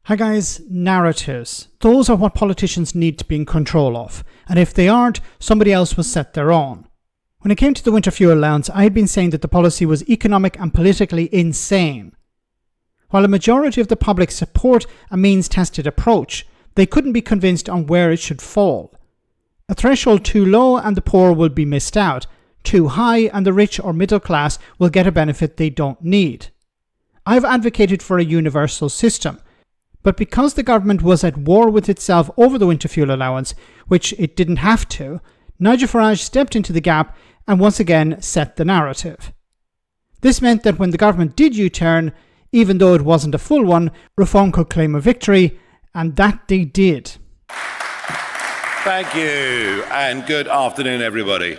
Hi guys, narratives. Those are what politicians need to be in control of, and if they aren't, somebody else will set their own. When it came to the winter fuel allowance, I had been saying that the policy was economic and politically insane. While a majority of the public support a means-tested approach, they couldn't be convinced on where it should fall. A threshold too low and the poor will be missed out, too high and the rich or middle class will get a benefit they don't need. I've advocated for a universal system, but because the government was at war with itself over the winter fuel allowance, which it didn't have to, Nigel Farage stepped into the gap and once again set the narrative. This meant that when the government did U-turn, even though it wasn't a full one, Reform could claim a victory, and that they did. Thank you, and good afternoon, everybody.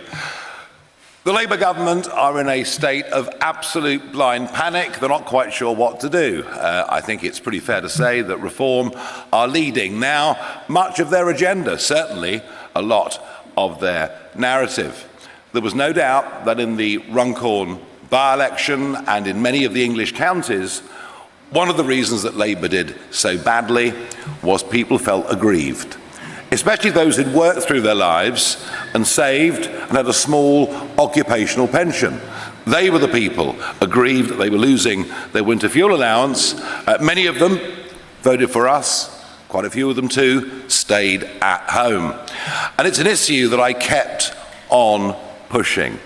The Labour government are in a state of absolute blind panic. They're not quite sure what to do. I think it's pretty fair to say that Reform are leading now much of their agenda, certainly a lot of their narrative. There was no doubt that in the Runcorn by-election and in many of the English counties, one of the reasons that Labour did so badly was people felt aggrieved, especially those who'd worked through their lives and saved and had a small occupational pension. They were the people aggrieved that they were losing their winter fuel allowance. Many of them voted for us. Quite a few of them too stayed at home. And it's an issue that I kept on pushing.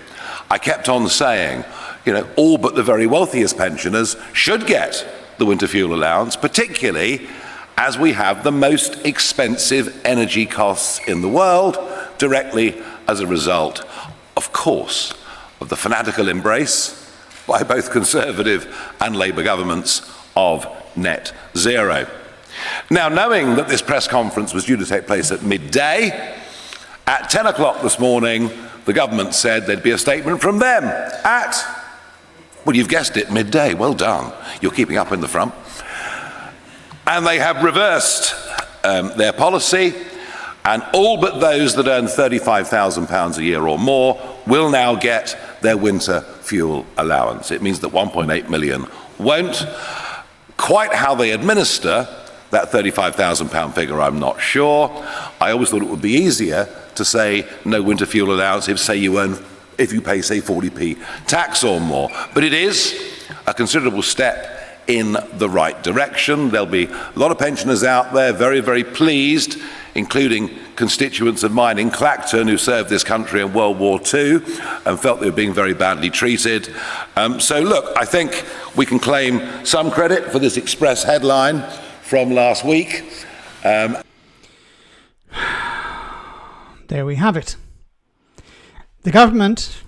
I kept on saying, all but the very wealthiest pensioners should get the winter fuel allowance, particularly as we have the most expensive energy costs in the world, directly as a result, of course, of the fanatical embrace by both Conservative and Labour governments of net zero. Now, knowing that this press conference was due to take place at midday, at 10 o'clock this morning, the government said there'd be a statement from them at, well, you've guessed it, midday. Well done. You're keeping up in the front. And they have reversed their policy, and all but those that earn £35,000 a year or more will now get their winter fuel allowance. It means that 1.8 million won't. Quite how they administer that £35,000 figure, I'm not sure. I always thought it would be easier to say no winter fuel allowance if you pay, say, 40p tax or more. But it is a considerable step in the right direction. There'll be a lot of pensioners out there very, very pleased, including constituents of mine in Clacton who served this country in World War II and felt they were being very badly treated. So look, I think we can claim some credit for this Express headline from last week. There we have it. The government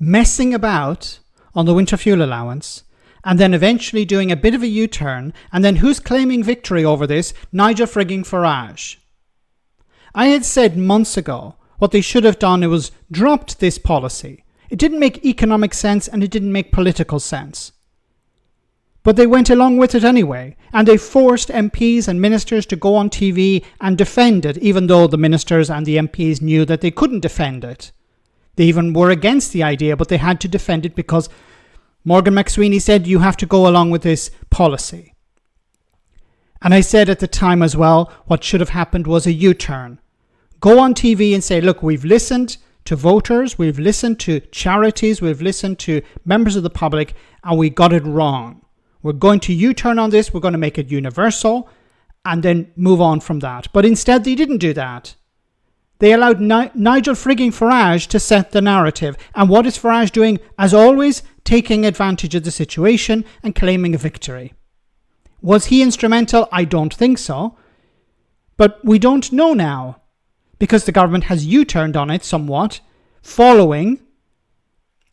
messing about on the winter fuel allowance and then eventually doing a bit of a U-turn, and then who's claiming victory over this? Nigel frigging Farage. I had said months ago what they should have done was dropped this policy. It didn't make economic sense and it didn't make political sense. But they went along with it anyway, and they forced MPs and ministers to go on TV and defend it, even though the ministers and the MPs knew that they couldn't defend it. They even were against the idea, but they had to defend it because Morgan McSweeney said you have to go along with this policy. And I said at the time as well, what should have happened was a U-turn. Go on TV and say, look, we've listened to voters, we've listened to charities, we've listened to members of the public, and we got it wrong. We're going to U-turn on this, we're going to make it universal, and then move on from that. But instead they didn't do that. They allowed Nigel frigging Farage to set the narrative. And what is Farage doing? As always, taking advantage of the situation and claiming a victory. Was he instrumental? I don't think so. But we don't know now, because the government has U-turned on it somewhat, following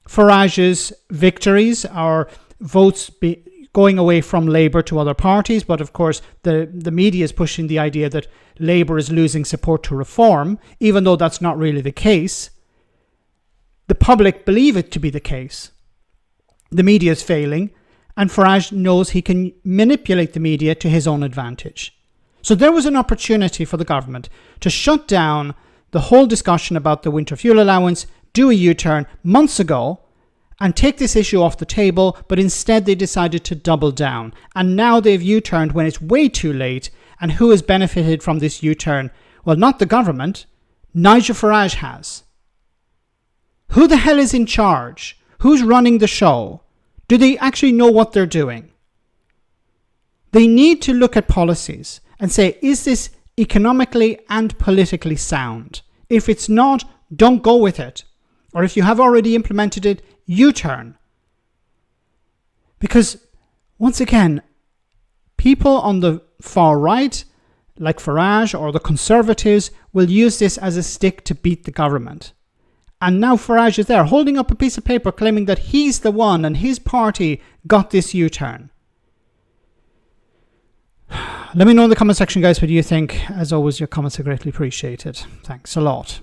Farage's victories or votes going away from Labour to other parties. But of course, the media is pushing the idea that Labour is losing support to Reform, even though that's not really the case. The public believe it to be the case. The media is failing, and Farage knows he can manipulate the media to his own advantage. So there was an opportunity for the government to shut down the whole discussion about the winter fuel allowance, do a U-turn months ago, and take this issue off the table, but instead they decided to double down. And now they've U-turned when it's way too late. And who has benefited from this U-turn? Well, not the government. Nigel Farage has. Who the hell is in charge? Who's running the show? Do they actually know what they're doing? They need to look at policies and say, is this economically and politically sound? If it's not, don't go with it. Or if you have already implemented it, U-turn. Because, once again, people on the far right, like Farage or the Conservatives, will use this as a stick to beat the government. And now Farage is there holding up a piece of paper claiming that he's the one and his party got this U-turn. Let me know in the comment section, guys, what you think. As always, your comments are greatly appreciated. Thanks a lot.